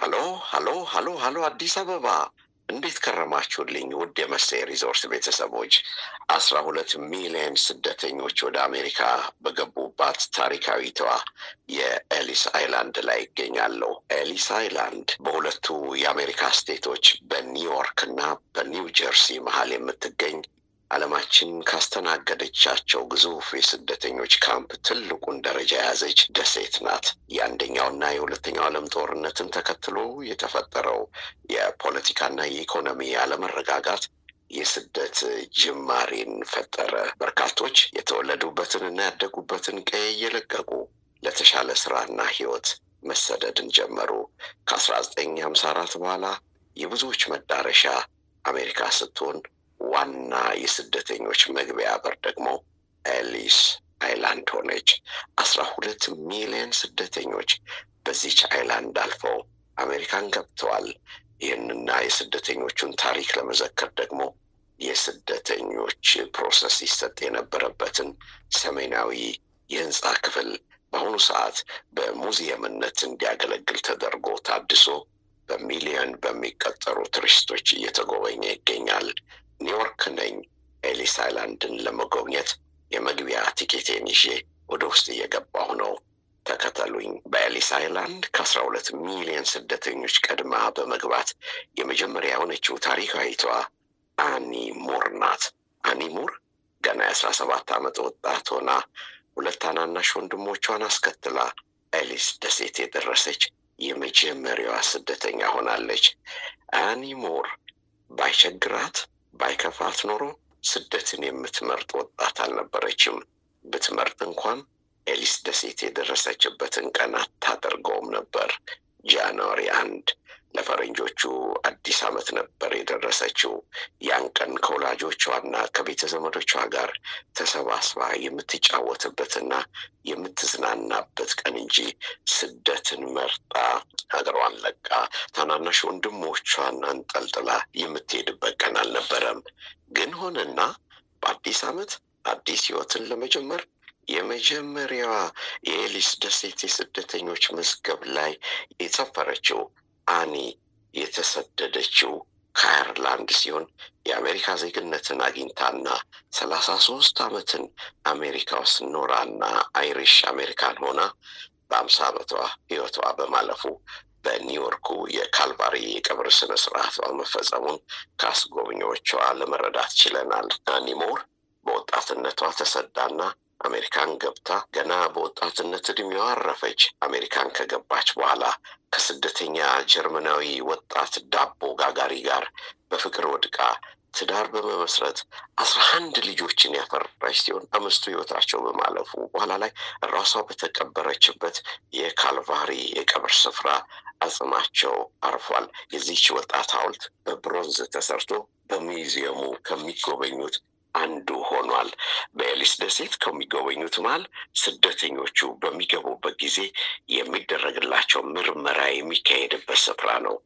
ሃሎ አዲስ አበባ እንዴት ከረማችሁልኝ? ውድ የመሴ ሪዞርት ቤተሰቦች 12 ሚሊዮን ስደተኞች ወደ አሜሪካ በገቡባት ታሪካዊቷ የኤሊስ አይላንድ ላይ ይገኛለሁ። ኤሊስ አይላንድ በሁለቱ የአሜሪካ ስቴቶች በኒውዮርክ እና በኒው ጀርሲ መሃል የምትገኝ ዓለማችን ካስተናገደቻቸው ግዙፍ የስደተኞች ካምፕ ትልቁን ደረጃ የያዘች ደሴት ናት። የአንደኛውና የሁለተኛው ዓለም ጦርነትን ተከትሎ የተፈጠረው የፖለቲካና የኢኮኖሚ አለመረጋጋት የስደት ጅማሬን ፈጠረ። በርካቶች የተወለዱበትንና ያደጉበትን ቀዬ እየለቀቁ ለተሻለ ስራና ህይወት መሰደድን ጀመሩ። ከ1954 በኋላ የብዙዎች መዳረሻ አሜሪካ ስትሆን ዋና የስደተኞች መግቢያ በር ደግሞ ኤሊስ አይላንድ ሆነች። 12 ሚሊዮን ስደተኞች በዚች አይላንድ አልፈው አሜሪካን ገብተዋል። ይህንና የስደተኞቹን ታሪክ ለመዘከር ደግሞ የስደተኞች ፕሮሰስ ይሰጥ የነበረበትን ሰሜናዊ የህንፃ ክፍል በአሁኑ ሰዓት በሙዚየምነት እንዲያገለግል ተደርጎ ታድሶ በሚሊዮን በሚቆጠሩ ቱሪስቶች እየተጎበኘ ይገኛል። ኒውዮርክ ነኝ። ኤሊስ አይላንድን ለመጎብኘት የመግቢያ ቲኬቴን ይዤ ወደ ውስጥ እየገባሁ ነው። ተከተሉኝ። በኤሊስ አይላንድ ከ12 ሚሊዮን ስደተኞች ቀድማ በመግባት የመጀመሪያ የሆነችው ታሪካዊቷ አኒ ሙር ናት። አኒ ሙር ገና የ17 ዓመት ወጣት ሆና 2 ታናናሽ ወንድሞቿን አስከትላ ኤሊስ ደሴት የደረሰች የመጀመሪያዋ ስደተኛ ሆናለች። አኒ ሙር ባይቸግራት ባይከፋት ኖሮ ስደትን የምትመርጥ ወጣት አልነበረችም። ብትመርጥ እንኳን ኤሊስ ደሴት የደረሰችበትን ቀን አታደርገውም ነበር። ጃንዋሪ 1 ለፈረንጆቹ አዲስ ዓመት ነበር የደረሰችው። ያን ቀን ከወላጆቿና ከቤተ ዘመዶቿ ጋር ተሰባስባ የምትጫወትበትና የምትዝናናበት ቀን እንጂ ስደትን መርጣ ሀገሯን ለቃ ታናናሽ ወንድሞቿን አንጠልጥላ የምትሄድበት ቀን አልነበረም። ግን ሆነና በአዲስ ዓመት አዲስ ህይወትን ለመጀመር የመጀመሪያዋ የኤሊስ ደሴት የስደተኞች መዝገብ ላይ የሰፈረችው አኒ የተሰደደችው ከአየርላንድ ሲሆን የአሜሪካ ዜግነትን አግኝታና 33 ዓመትን አሜሪካ ውስጥ ኖራና አይሪሽ አሜሪካን ሆና በ50 ዓመቷ ህይወቷ በማለፉ በኒውዮርኩ የካልቫሪ የቀብር ስነ ስርዓቷ መፈጸሙን ከአስጎብኚዎቿ ለመረዳት ችለናል። አኒ ሙር በወጣትነቷ ተሰዳና አሜሪካን ገብታ ገና በወጣትነት እድሜዋ አረፈች። አሜሪካን ከገባች በኋላ ከስደተኛ ጀርመናዊ ወጣት ዳቦ ጋጋሪ ጋር በፍቅር ወድቃ ትዳር በመመስረት 11 ልጆችን ያፈራች ሲሆን 5ቱ ህይወታቸው በማለፉ በኋላ ላይ ራሷ በተቀበረችበት የካልቫሪ የቀብር ስፍራ አጽማቸው አርፏል። የዚህች ወጣት ሐውልት በብሮንዝ ተሰርቶ በሙዚየሙ ከሚጎበኙት አንዱ ሆኗል። በኤሊስ ደሴት ከሚጎበኙት መሃል ስደተኞቹ በሚገቡበት ጊዜ የሚደረግላቸው ምርመራ የሚካሄድበት ስፍራ ነው።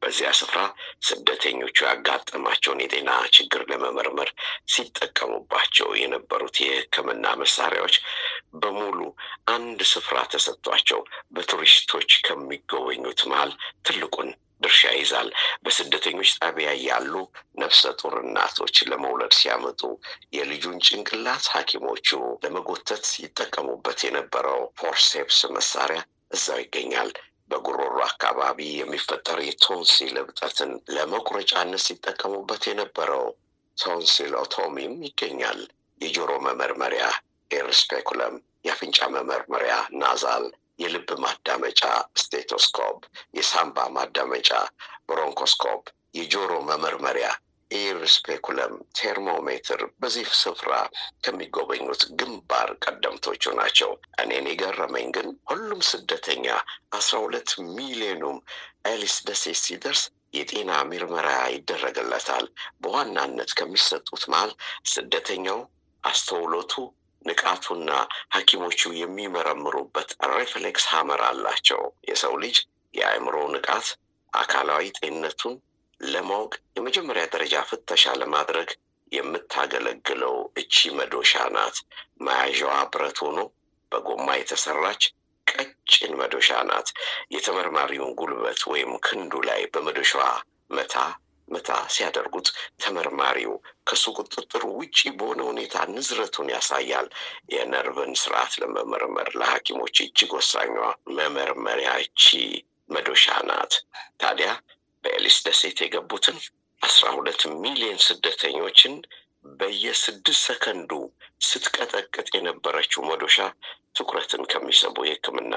በዚያ ስፍራ ስደተኞቹ ያጋጠማቸውን የጤና ችግር ለመመርመር ሲጠቀሙባቸው የነበሩት የሕክምና መሳሪያዎች በሙሉ አንድ ስፍራ ተሰጥቷቸው በቱሪስቶች ከሚጎበኙት መሃል ትልቁን ድርሻ ይዛል። በስደተኞች ጣቢያ ያሉ ነፍሰ ጡር እናቶች ለመውለድ ሲያመጡ የልጁን ጭንቅላት ሐኪሞቹ ለመጎተት ሲጠቀሙበት የነበረው ፎርሴፕስ መሳሪያ እዛው ይገኛል። በጉሮሮ አካባቢ የሚፈጠር የቶንሲል እብጠትን ለመቁረጫነት ሲጠቀሙበት የነበረው ቶንሲሎቶሚም ይገኛል። የጆሮ መመርመሪያ ኤርስፔኩለም፣ የአፍንጫ መመርመሪያ ናዛል፣ የልብ ማዳመጫ ስቴቶስኮፕ፣ የሳምባ ማዳመጫ ብሮንኮስኮፕ፣ የጆሮ መመርመሪያ ኤርስፔኩለም፣ ቴርሞሜትር በዚህ ስፍራ ከሚጎበኙት ግንባር ቀደምቶቹ ናቸው። እኔን የገረመኝ ግን ሁሉም ስደተኛ 12 ሚሊዮኑም ኤሊስ ደሴት ሲደርስ የጤና ምርመራ ይደረግለታል። በዋናነት ከሚሰጡት መሃል ስደተኛው አስተውሎቱ፣ ንቃቱና ሐኪሞቹ የሚመረምሩበት ሬፍሌክስ ሀመር አላቸው። የሰው ልጅ የአእምሮ ንቃት አካላዊ ጤንነቱን ለማወቅ የመጀመሪያ ደረጃ ፍተሻ ለማድረግ የምታገለግለው እቺ መዶሻ ናት። መያዣዋ ብረት ሆኖ በጎማ የተሰራች ቀጭን መዶሻ ናት። የተመርማሪውን ጉልበት ወይም ክንዱ ላይ በመዶሻዋ መታ መታ ሲያደርጉት ተመርማሪው ከሱ ቁጥጥር ውጪ በሆነ ሁኔታ ንዝረቱን ያሳያል። የነርቭን ስርዓት ለመመርመር ለሐኪሞች እጅግ ወሳኟ መመርመሪያ እቺ መዶሻ ናት። ታዲያ በኤሊስ ደሴት የገቡትን 12 ሚሊዮን ስደተኞችን በየ6 ሰከንዱ ስትቀጠቅጥ የነበረችው መዶሻ ትኩረትን ከሚስቡ የሕክምና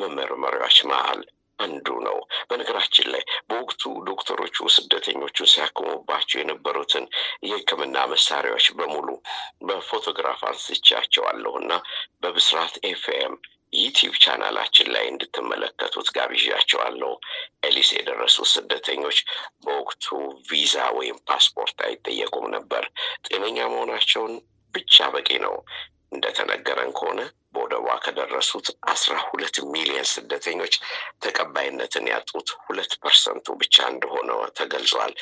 መመርመሪያዎች መሃል አንዱ ነው። በነገራችን ላይ በወቅቱ ዶክተሮቹ ስደተኞቹን ሲያክሙባቸው የነበሩትን የሕክምና መሳሪያዎች በሙሉ በፎቶግራፍ አንስቻቸዋለሁና በብስራት ኤፍኤም ዩቲዩብ ቻናላችን ላይ እንድትመለከቱት ጋብዣቸዋለሁ። ኤሊስ የደረሱት ስደተኞች በወቅቱ ቪዛ ወይም ፓስፖርት አይጠየቁም ነበር። ጤነኛ መሆናቸውን ብቻ በቂ ነው። እንደተነገረን ከሆነ በወደቧ ከደረሱት 12 ሚሊዮን ስደተኞች ተቀባይነትን ያጡት 2% ብቻ እንደሆነ ተገልጿል።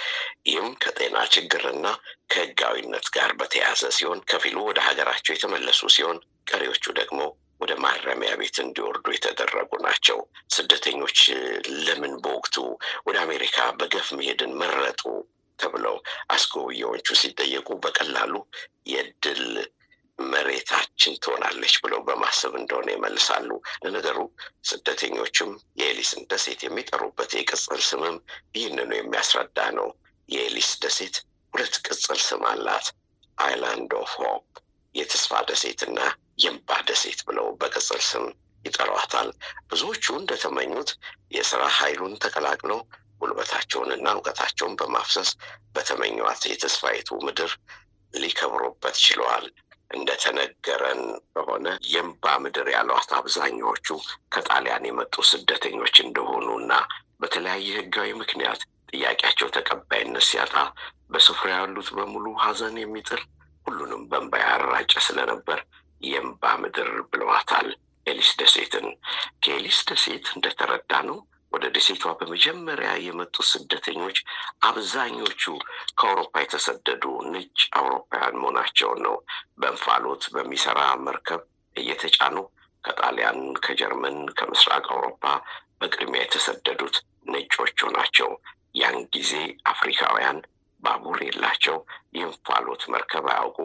ይህም ከጤና ችግርና ከህጋዊነት ጋር በተያያዘ ሲሆን ከፊሉ ወደ ሀገራቸው የተመለሱ ሲሆን ቀሪዎቹ ደግሞ ወደ ማረሚያ ቤት እንዲወርዱ የተደረጉ ናቸው። ስደተኞች ለምን በወቅቱ ወደ አሜሪካ በገፍ መሄድን መረጡ ተብለው አስጎብኚዎቹ ሲጠየቁ በቀላሉ የድል መሬታችን ትሆናለች ብለው በማሰብ እንደሆነ ይመልሳሉ። ለነገሩ ስደተኞቹም የኤሊስን ደሴት የሚጠሩበት የቅጽል ስምም ይህንኑ የሚያስረዳ ነው። የኤሊስ ደሴት 2 ቅጽል ስም አላት። አይላንድ ኦፍ ሆፕ የተስፋ ደሴትና የእንባ ደሴት ብለው በቅጽል ስም ይጠሯታል። ብዙዎቹ እንደተመኙት የሥራ ኃይሉን ተቀላቅለው ጉልበታቸውንና እውቀታቸውን በማፍሰስ በተመኟት የተስፋይቱ ምድር ሊከብሩበት ችለዋል። እንደተነገረን በሆነ የእንባ ምድር ያሏት አብዛኛዎቹ ከጣሊያን የመጡ ስደተኞች እንደሆኑና በተለያየ ህጋዊ ምክንያት ጥያቄያቸው ተቀባይነት ሲያጣ በስፍራ ያሉት በሙሉ ሐዘን የሚጥል ሁሉንም በእንባ ያራጨ ስለነበር የእንባ ምድር ብለዋታል ኤሊስ ደሴትን። ከኤሊስ ደሴት እንደተረዳ ነው ወደ ደሴቷ በመጀመሪያ የመጡ ስደተኞች አብዛኞቹ ከአውሮፓ የተሰደዱ ነጭ አውሮፓውያን መሆናቸውን ነው። በእንፋሎት በሚሰራ መርከብ እየተጫኑ ከጣሊያን፣ ከጀርመን፣ ከምስራቅ አውሮፓ በቅድሚያ የተሰደዱት ነጮቹ ናቸው። ያን ጊዜ አፍሪካውያን ባቡር የላቸው፣ የእንፋሎት መርከብ አያውቁ፣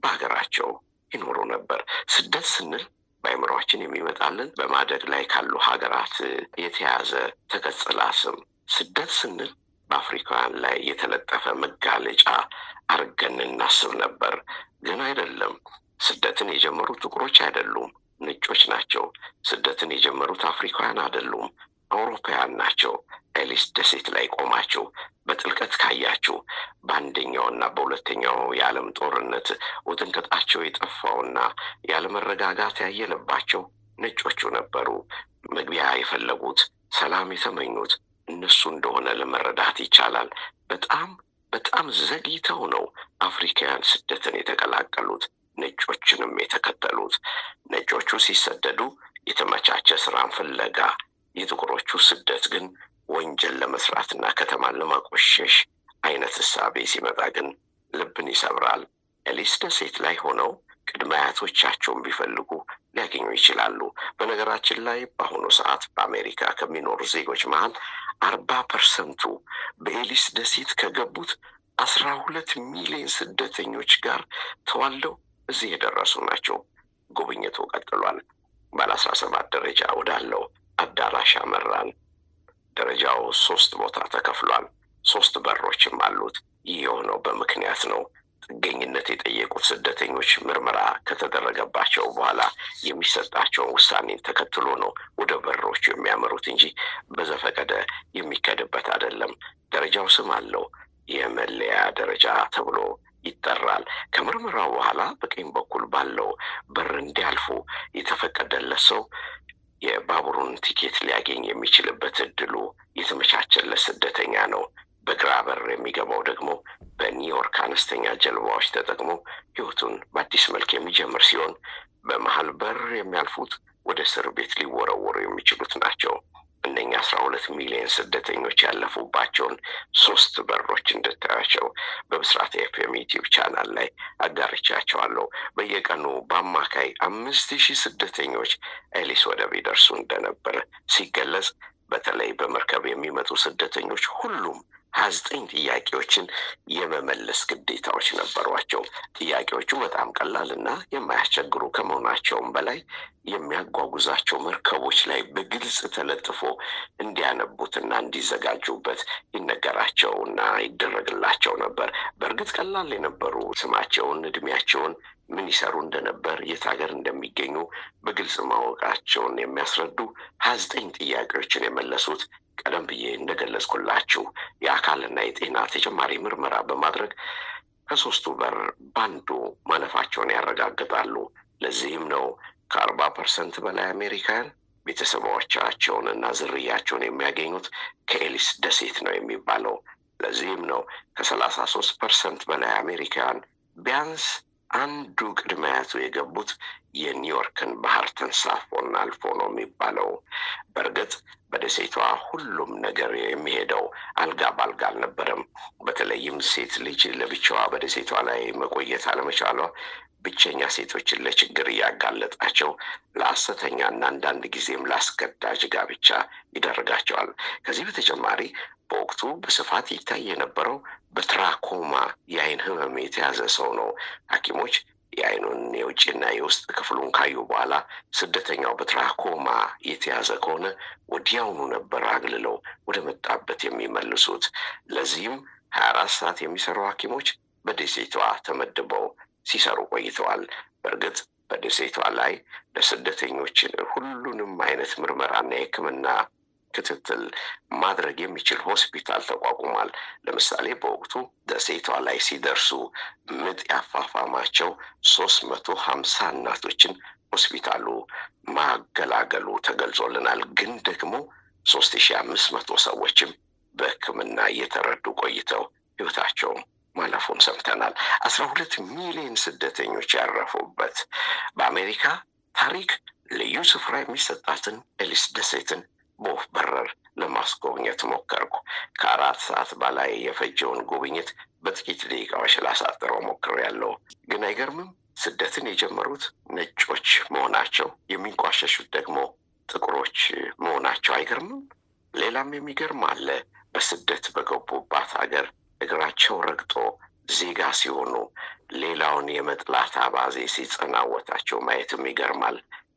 በሀገራቸው ይኖሩ ነበር። ስደት ስንል በአእምሮአችን የሚመጣልን በማደግ ላይ ካሉ ሀገራት የተያዘ ተቀጽላ ስም። ስደት ስንል በአፍሪካውያን ላይ የተለጠፈ መጋለጫ አርገን እናስብ ነበር። ግን አይደለም። ስደትን የጀመሩት ጥቁሮች አይደሉም፣ ነጮች ናቸው። ስደትን የጀመሩት አፍሪካውያን አይደሉም፣ አውሮፓውያን ናቸው። ኤሊስ ደሴት ላይ ቆማችሁ በጥልቀት ካያችሁ በአንደኛውና በሁለተኛው የዓለም ጦርነት ውጥንቅጣቸው የጠፋውና ያለመረጋጋት ያየለባቸው ነጮቹ ነበሩ። መግቢያ የፈለጉት ሰላም የተመኙት እነሱ እንደሆነ ለመረዳት ይቻላል። በጣም ዘግይተው ነው አፍሪካውያን ስደትን የተቀላቀሉት፣ ነጮችንም የተከተሉት። ነጮቹ ሲሰደዱ የተመቻቸ ስራን ፍለጋ፣ የጥቁሮቹ ስደት ግን ወንጀል ለመስራትና ከተማን ለማቆሸሽ አይነት እሳቤ ሲመጣ ግን ልብን ይሰብራል። ኤሊስ ደሴት ላይ ሆነው ቅድመ አያቶቻቸውን ቢፈልጉ ሊያገኙ ይችላሉ። በነገራችን ላይ በአሁኑ ሰዓት በአሜሪካ ከሚኖሩ ዜጎች መሃል 40% በኤሊስ ደሴት ከገቡት 12 ሚሊዮን ስደተኞች ጋር ተዋልደው እዚህ የደረሱ ናቸው። ጉብኝቱ ቀጥሏል። ባለ 17 ደረጃ ወዳለው አዳራሽ አመራን። ደረጃው 3 ቦታ ተከፍሏል። 3 በሮችም አሉት። ይህ የሆነው በምክንያት ነው። ጥገኝነት የጠየቁት ስደተኞች ምርመራ ከተደረገባቸው በኋላ የሚሰጣቸውን ውሳኔን ተከትሎ ነው ወደ በሮቹ የሚያመሩት እንጂ በዘፈቀደ የሚከድበት አይደለም። ደረጃው ስም አለው። የመለያ ደረጃ ተብሎ ይጠራል። ከምርመራው በኋላ በቀኝ በኩል ባለው በር እንዲያልፉ የተፈቀደለት ሰው የባቡሩን ቲኬት ሊያገኝ የሚችልበት እድሉ የተመቻቸለት ስደተኛ ነው። በግራ በር የሚገባው ደግሞ በኒውዮርክ አነስተኛ ጀልባዎች ተጠቅሞ ህይወቱን በአዲስ መልክ የሚጀምር ሲሆን በመሃል በር የሚያልፉት ወደ እስር ቤት ሊወረወሩ የሚችሉት ናቸው። እነኛ 12 ሚሊዮን ስደተኞች ያለፉባቸውን 3 በሮች እንድታያቸው በብስራት ኤፍኤም ዩቲዩብ ቻናል ላይ አጋርቻቸዋለሁ። በየቀኑ በአማካይ 5000 ስደተኞች ኤሊስ ወደብ ይደርሱ እንደነበር ሲገለጽ፣ በተለይ በመርከብ የሚመጡ ስደተኞች ሁሉም 29 ጥያቄዎችን የመመለስ ግዴታዎች ነበሯቸው። ጥያቄዎቹ በጣም ቀላልና የማያስቸግሩ ከመሆናቸውም በላይ የሚያጓጉዛቸው መርከቦች ላይ በግልጽ ተለጥፎ እንዲያነቡትና እንዲዘጋጁበት ይነገራቸውና ይደረግላቸው ነበር። በእርግጥ ቀላል የነበሩ ስማቸውን፣ እድሜያቸውን፣ ምን ይሰሩ እንደነበር፣ የት ሀገር እንደሚገኙ በግልጽ ማወቃቸውን የሚያስረዱ 29 ጥያቄዎችን የመለሱት ቀደም ብዬ እንደገለጽኩላችሁ የአካልና የጤና ተጨማሪ ምርመራ በማድረግ ከ3ቱ በር ባንዱ ማለፋቸውን ያረጋግጣሉ። ለዚህም ነው ከ40% በላይ አሜሪካውያን ቤተሰቦቻቸውንና ዝርያቸውን የሚያገኙት ከኤሊስ ደሴት ነው የሚባለው። ለዚህም ነው ከ33% በላይ አሜሪካውያን ቢያንስ አንዱ ቅድመ አያቱ የገቡት የኒውዮርክን ባህር ተንሳፎና አልፎ ነው የሚባለው። በእርግጥ በደሴቷ ሁሉም ነገር የሚሄደው አልጋ ባልጋ አልነበረም። በተለይም ሴት ልጅ ለብቻዋ በደሴቷ ላይ መቆየት አለመቻሏ ብቸኛ ሴቶችን ለችግር እያጋለጣቸው ለሐሰተኛና አንዳንድ ጊዜም ላስገዳጅ ጋብቻ ይዳርጋቸዋል። ከዚህ በተጨማሪ በወቅቱ በስፋት ይታይ የነበረው በትራኮማ የአይን ህመም የተያዘ ሰው ነው። ሐኪሞች የአይኑን የውጭና የውስጥ ክፍሉን ካዩ በኋላ ስደተኛው በትራኮማ የተያዘ ከሆነ ወዲያውኑ ነበር አግልለው ወደ መጣበት የሚመልሱት። ለዚህም 24 ሰዓት የሚሰሩ ሐኪሞች በደሴቷ ተመድበው ሲሰሩ ቆይተዋል። በእርግጥ በደሴቷ ላይ ለስደተኞችን ሁሉንም አይነት ምርመራና የሕክምና ክትትል ማድረግ የሚችል ሆስፒታል ተቋቁሟል። ለምሳሌ በወቅቱ ደሴቷ ላይ ሲደርሱ ምጥ ያፋፋማቸው 350 እናቶችን ሆስፒታሉ ማገላገሉ ተገልጾልናል። ግን ደግሞ 3500 ሰዎችም በሕክምና እየተረዱ ቆይተው ህይወታቸው ማለፉን ሰምተናል። 12 ሚሊዮን ስደተኞች ያረፉበት በአሜሪካ ታሪክ ልዩ ስፍራ የሚሰጣትን ኤሊስ ደሴትን በወፍ በረር ለማስጎብኘት ሞከርኩ። ከ4 ሰዓት በላይ የፈጀውን ጉብኝት በጥቂት ደቂቃዎች ላሳጥረው ሞክሬያለሁ። ግን አይገርምም? ስደትን የጀመሩት ነጮች መሆናቸው፣ የሚንቋሸሹት ደግሞ ጥቁሮች መሆናቸው አይገርምም? ሌላም የሚገርም አለ። በስደት በገቡባት ሀገር እግራቸው ረግጦ ዜጋ ሲሆኑ ሌላውን የመጥላት አባዜ ሲጸናወታቸው ማየትም ይገርማል።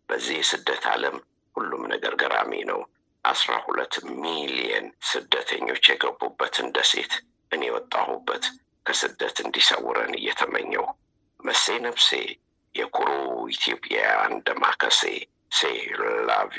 በዚህ የስደት ዓለም ሁሉም ነገር ገራሚ ነው። 12 ሚሊዮን ስደተኞች የገቡበትን ደሴት እኔ ወጣሁበት። ከስደት እንዲሰውረን እየተመኘው መሴ ነፍሴ የኩሩ ኢትዮጵያ እንደማከሴ ሴ ላቪ